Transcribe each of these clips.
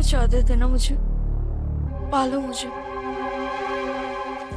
चाहते थे ना मुझे, पालो मुझे।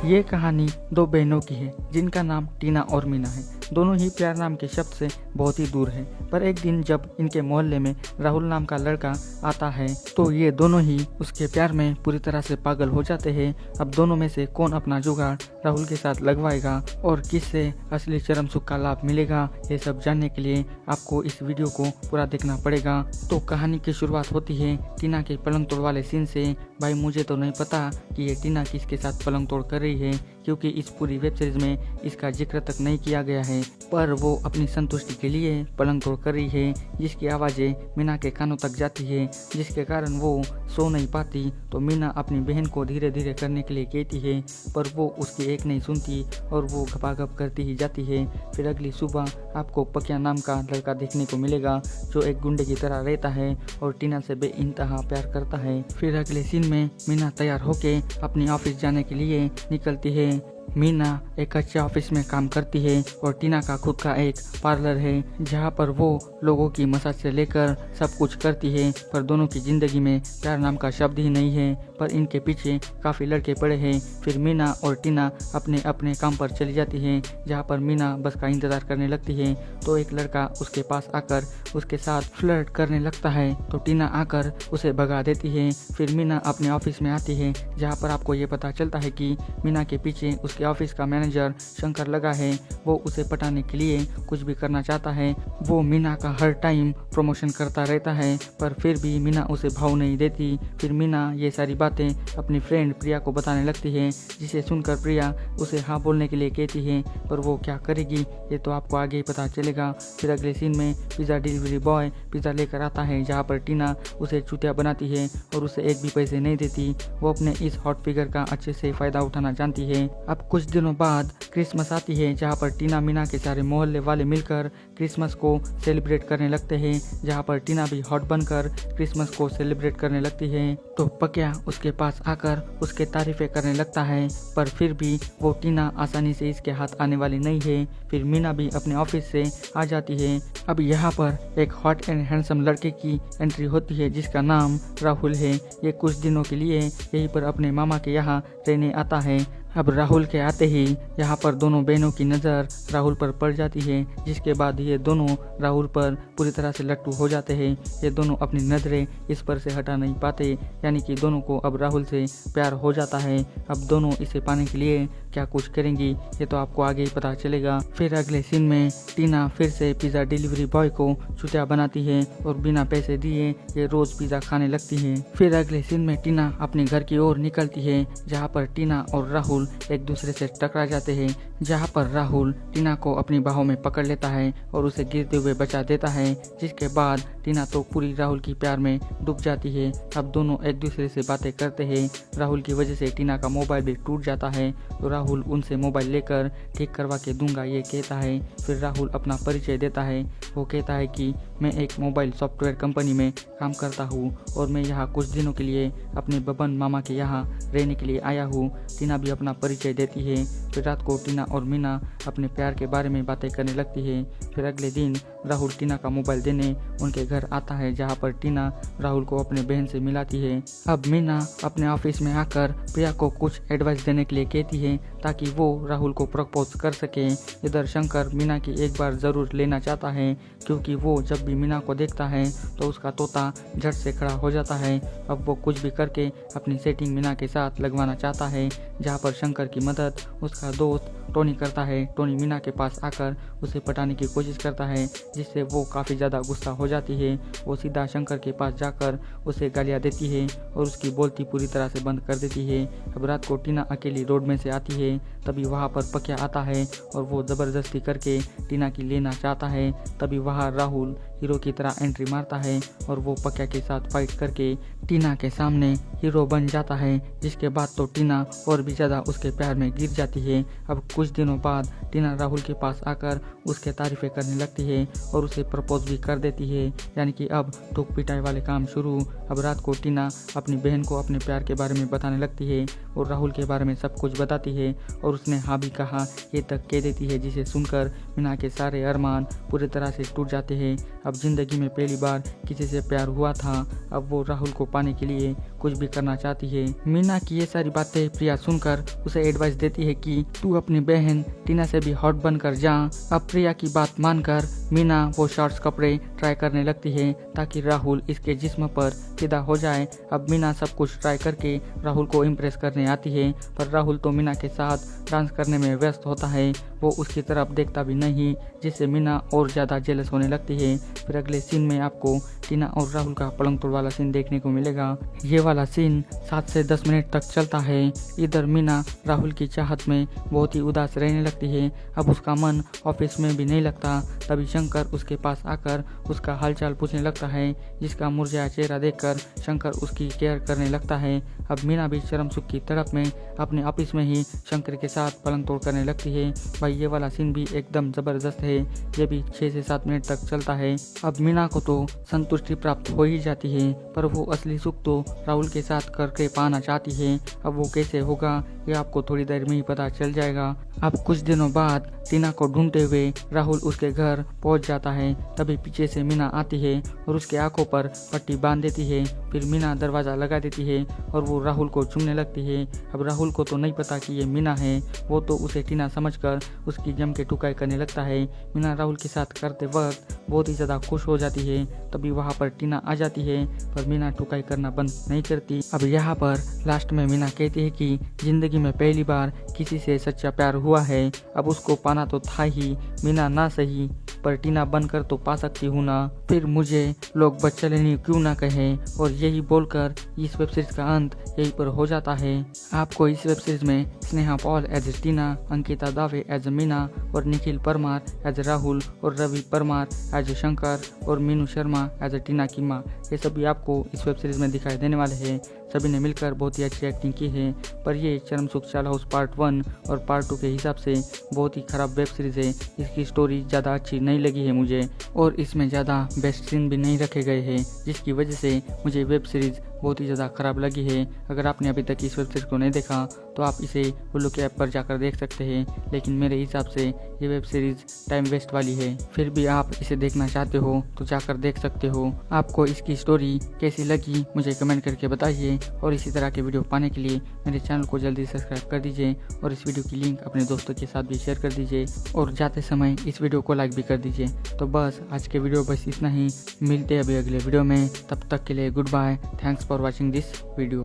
ये कहानी दो बहनों की है जिनका नाम टीना और मीना है। दोनों ही प्यार नाम के शब्द से बहुत ही दूर है। पर एक दिन जब इनके मोहल्ले में राहुल नाम का लड़का आता है तो ये दोनों ही उसके प्यार में पूरी तरह से पागल हो जाते हैं। अब दोनों में से कौन अपना जुगाड़ राहुल के साथ लगवाएगा और किससे असली चरम सुख का लाभ मिलेगा, ये सब जानने के लिए आपको इस वीडियो को पूरा देखना पड़ेगा। तो कहानी की शुरुआत होती है टीना के पलंग तोड़ वाले सीन से। भाई मुझे तो नहीं पता कि ये टीना किसके साथ पलंग तोड़ कर रही है, क्योंकि इस पूरी वेब सीरीज में इसका जिक्र तक नहीं किया गया है। पर वो अपनी संतुष्टि के लिए पलंग तोड़ कर रही है, जिसकी आवाज़ें मीना के कानों तक जाती है, जिसके कारण वो सो नहीं पाती। तो मीना अपनी बहन को धीरे धीरे करने के लिए कहती है, पर वो उसकी एक नहीं सुनती और वो घपाघप करती ही जाती है। फिर अगली सुबह आपको पकिया नाम का लड़का देखने को मिलेगा, जो एक गुंडे की तरह रहता है और टीना से बेइंतहा प्यार करता है। फिर अगले सीन में मीना तैयार होके अपनी ऑफिस जाने के लिए निकलती है। मीना एक अच्छे ऑफिस में काम करती है और टीना का खुद का एक पार्लर है, जहाँ पर वो लोगों की मसाज से लेकर सब कुछ करती है। पर दोनों की जिंदगी में प्यार नाम का शब्द ही नहीं है, पर इनके पीछे काफ़ी लड़के पड़े हैं। फिर मीना और टीना अपने अपने काम पर चली जाती है, जहाँ पर मीना बस का इंतज़ार करने लगती है। तो एक लड़का उसके पास आकर उसके साथ फ्लर्ट करने लगता है, तो टीना आकर उसे भगा देती है। फिर मीना अपने ऑफिस में आती है, जहाँ पर आपको ये पता चलता है कि मीना के पीछे उसके ऑफिस का मैनेजर शंकर लगा है। वो उसे पटाने के लिए कुछ भी करना चाहता है। वो मीना का हर टाइम प्रमोशन करता रहता है, पर फिर भी मीना उसे भाव नहीं देती। फिर मीना ये सारी बातें अपनी फ्रेंड प्रिया को बताने लगती है, जिसे सुनकर प्रिया उसे हाँ बोलने के लिए कहती है, पर वो क्या करेगी ये तो आपको आगे ही पता चलेगा। फिर अगले सीन में पिज़्ज़ा डिलीवरी बॉय पिज़्ज़ा लेकर आता है, जहाँ पर टीना उसे चूतिया बनाती है और उसे एक भी पैसे नहीं देती। वो अपने इस हॉट फिगर का अच्छे से फ़ायदा उठाना जानती है। अब कुछ दिनों बाद क्रिसमस आती है, जहाँ पर टीना मीना के सारे मोहल्ले वाले मिलकर क्रिसमस को सेलिब्रेट करने लगते हैं, जहाँ पर टीना भी हॉट बनकर क्रिसमस को सेलिब्रेट करने लगती है। तो पकिया उसके पास आकर उसके तारीफें करने लगता है, पर फिर भी वो टीना आसानी से इसके हाथ आने वाली नहीं है। फिर मीना भी अपने ऑफिस से आ जाती है। अब यहाँ पर एक हॉट एंड हैंडसम लड़के की एंट्री होती है, जिसका नाम राहुल है। ये कुछ दिनों के लिए यहीं पर अपने मामा के यहाँ रहने आता है। अब राहुल के आते ही यहाँ पर दोनों बहनों की नज़र राहुल पर पड़ जाती है, जिसके बाद ये दोनों राहुल पर पूरी तरह से लट्टू हो जाते हैं। ये दोनों अपनी नज़रें इस पर से हटा नहीं पाते, यानी कि दोनों को अब राहुल से प्यार हो जाता है। अब दोनों इसे पाने के लिए क्या कुछ करेंगी ये तो आपको आगे ही पता चलेगा। फिर अगले सीन में टीना फिर से पिज़्ज़ा डिलीवरी बॉय को चुतिया बनाती है और बिना पैसे दिए ये रोज़ पिज़्ज़ा खाने लगती है। फिर अगले सीन में टीना अपने घर की ओर निकलती है, जहाँ पर टीना और राहुल एक दूसरे से टकरा जाते हैं, जहाँ पर राहुल टीना को अपनी बाहों में पकड़ लेता है और उसे गिरते हुए बचा देता है, जिसके बाद टीना तो पूरी राहुल की प्यार में डूब जाती है। अब दोनों एक दूसरे से बातें करते हैं। राहुल की वजह से टीना का मोबाइल भी टूट जाता है, तो राहुल उनसे मोबाइल लेकर ठीक करवा के दूंगा ये कहता है। फिर राहुल अपना परिचय देता है। वो कहता है कि मैं एक मोबाइल सॉफ्टवेयर कंपनी में काम करता हूँ और मैं यहाँ कुछ दिनों के लिए अपने बबन मामा के यहाँ रहने के लिए आया हूँ। टीना भी अपना परिचय देती है। फिर रात को टीना और मीना अपने प्यार के बारे में बातें करने लगती है। फिर अगले दिन राहुल टीना का मोबाइल देने उनके घर आता है, जहाँ पर टीना राहुल को अपने बहन से मिलाती है। अब मीना अपने ऑफिस में आकर प्रिया को कुछ एडवाइस देने के लिए कहती है, ताकि वो राहुल को प्रपोज कर सके। इधर शंकर मीना की एक बार ज़रूर लेना चाहता है, क्योंकि वो जब भी मीना को देखता है तो उसका तोता झट से खड़ा हो जाता है। अब वो कुछ भी करके अपनी सेटिंग मीना के साथ लगवाना चाहता है, जहाँ पर शंकर की मदद उसका दोस्त टोनी करता है। टोनी मीना के पास आकर उसे पटाने की कोशिश करता है, जिससे वो काफ़ी ज़्यादा गुस्सा हो जाती है। वो सीधा शंकर के पास जाकर उसे गालियाँ देती है और उसकी बोलती पूरी तरह से बंद कर देती है। अब रात को टीना अकेली रोड में से आती है, तभी वहाँ पर पकिया आता है और वो ज़बरदस्ती करके टीना की लेना चाहता है। तभी वहाँ राहुल हीरो की तरह एंट्री मारता है और वो पकिया के साथ फाइट करके टीना के सामने हीरो बन जाता है, जिसके बाद तो टीना और भी ज़्यादा उसके प्यार में गिर जाती है। अब कुछ दिनों बाद टीना राहुल के पास आकर उसके तारीफें करने लगती है और उसे प्रपोज भी कर देती है, यानी कि अब ठोक पिटाई वाले काम शुरू। अब रात को टीना अपनी बहन को अपने प्यार के बारे में बताने लगती है और राहुल के बारे में सब कुछ बताती है और उसने हाँ भी कहा ये तक कह देती है, जिसे सुनकर मीना के सारे अरमान पूरी तरह से टूट जाते हैं। अब जिंदगी में पहली बार किसी से प्यार हुआ था, अब वो राहुल को पाने के लिए कुछ भी करना चाहती है। मीना की ये सारी बातें प्रिया सुनकर उसे एडवाइस देती है कि तू अपनी बहन टीना से भी हॉट बनकर जा। अब प्रिया की बात मानकर मीना वो शॉर्ट्स कपड़े ट्राई करने लगती है ताकि राहुल इसके जिस्म पर फिदा हो जाए। अब मीना सब कुछ ट्राई करके राहुल को इम्प्रेस करने आती है, पर राहुल तो मीना के साथ डांस करने में व्यस्त होता है, वो उसकी तरफ देखता भी नहीं, जिससे मीना और ज़्यादा जेलस होने लगती है। फिर अगले सीन में आपको टीना और राहुल का पलंग तोड़ वाला सीन देखने को मिलेगा। ये वाला सीन 7 से 10 मिनट तक चलता है। इधर मीना राहुल की चाहत में बहुत ही उदास रहने लगती है। अब उसका मन ऑफिस में भी नहीं लगता। तभी शंकर उसके पास आकर उसका हालचाल पूछने लगता है, जिसका मुरझाया चेहरा देखकर शंकर उसकी केयर करने लगता है। अब मीना भी शर्म सुख की तड़प में अपने ऑफिस में ही शंकर के साथ पलंग तोड़ करने लगती है। भाई ये वाला सीन भी एकदम जबरदस्त है। ये भी 6 से 7 मिनट तक चलता है। अब मीना को तो संतुष्टि प्राप्त हो ही जाती है, पर वो असली सुख तो राहुल के साथ करके पाना चाहती है। अब वो कैसे होगा ये आपको थोड़ी देर में ही पता चल जाएगा। अब कुछ दिनों बाद टीना को ढूंढते हुए राहुल उसके घर पहुंच जाता है। तभी पीछे से मीना आती है और उसके आंखों पर पट्टी बांध देती है। फिर मीना दरवाजा लगा देती है और वो राहुल को चूमने लगती है। अब राहुल को तो नहीं पता कि ये मीना है, वो तो उसे टीना समझकर उसकी जम के टुकाई करने लगता है। मीना राहुल के साथ करते वक्त बहुत ही ज़्यादा खुश हो जाती है। तभी वहाँ पर टीना आ जाती है, पर मीना टुकाई करना बंद नहीं करती। अब यहाँ पर लास्ट में मीना कहती है कि जिंदगी में पहली बार किसी से सच्चा प्यार हुआ है, अब उसको पाना तो था ही, मीना ना सही पर टीना बनकर तो पा सकती हूँ ना, फिर मुझे लोग बच्चेनी क्यों ना कहें। और यही बोलकर इस वेब सीरीज का अंत यहीं पर हो जाता है। आपको इस वेब सीरीज में स्नेहा पॉल एज टीना, अंकिता दावे एज मीना और निखिल परमार एज राहुल और रवि परमार एज शंकर और मीनू शर्मा एज टीना की माँ, ये सभी आपको इस वेब सीरीज में दिखाई देने वाले हैं। सभी ने मिलकर बहुत ही अच्छी एक्टिंग की है, पर ये चरम सुख चाला हाउस पार्ट 1 और पार्ट 2 के हिसाब से बहुत ही खराब वेब सीरीज है। इसकी स्टोरी ज़्यादा अच्छी नहीं लगी है मुझे, और इसमें ज़्यादा बेस्ट सीन भी नहीं रखे गए हैं, जिसकी वजह से मुझे वेब सीरीज बहुत ही ज़्यादा खराब लगी है। अगर आपने अभी तक इस वेब सीरीज को नहीं देखा तो आप इसे हुलू के ऐप पर जाकर देख सकते हैं, लेकिन मेरे हिसाब से ये वेब सीरीज टाइम वेस्ट वाली है। फिर भी आप इसे देखना चाहते हो तो जाकर देख सकते हो। आपको इसकी स्टोरी कैसी लगी मुझे कमेंट करके बताइए, और इसी तरह के वीडियो पाने के लिए मेरे चैनल को जल्दी सब्सक्राइब कर दीजिए और इस वीडियो की लिंक अपने दोस्तों के साथ भी शेयर कर दीजिए, और जाते समय इस वीडियो को लाइक भी कर दीजिए। तो बस आज के वीडियो बस इतना ही, मिलते हैं अभी अगले वीडियो में, तब तक के लिए good bye, thanks for watching this video.